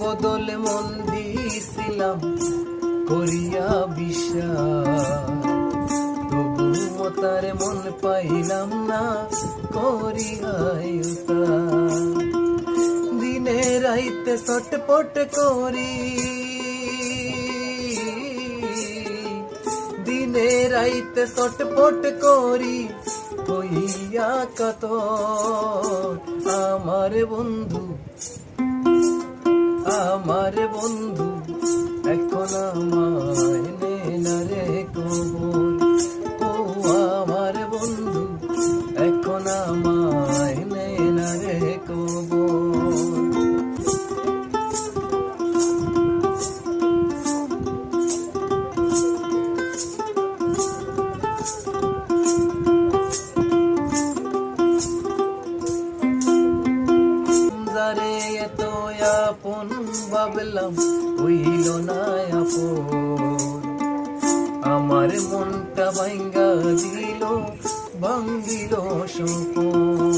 বদলে মন দিছিলাম করিয়া বিশ্বাস, তবুও তারে মন পাইলাম না করিয়া উতাস। দিনে রাইতে ছটপট করি, দিনে রাইতে ছটপট করি হইয়া কাতর। আমার বন্ধু, আমার বন্ধু এখন আমায় নে না রে কবর। ও আমার বন্ধু এখন আমায় নে না রে কবর। যারে এত আপন ভাবলাম হইল না আপন, আমার মনটা ভাঙ্গা দিল ভাঙ্গিল সপন।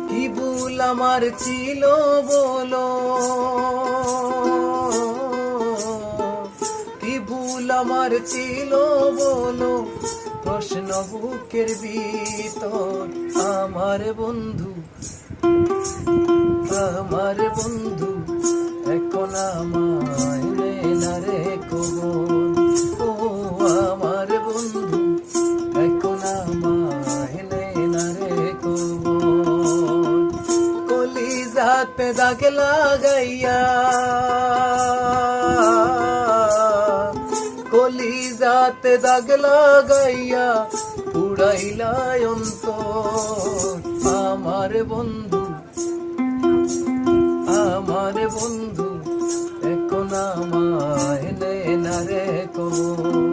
কি ভুল আমার ছিল বলো, কি ভুল আমার ছিল বলো, প্রশ্ন বুকের ভিতর। আমার বন্ধু, আমার বন্ধু এখন আমায় নে না রে কবর। ও আমার বন্ধু এখন আমায় নে না রে কবর। কলিজাতে দাগ লাগাইয়া, কলিজাতে দাগ লাগাইয়া উড়াইলা অন্তর। আমার বন্ধু, আমার বন্ধু এখন আমায় নে না রে কবর।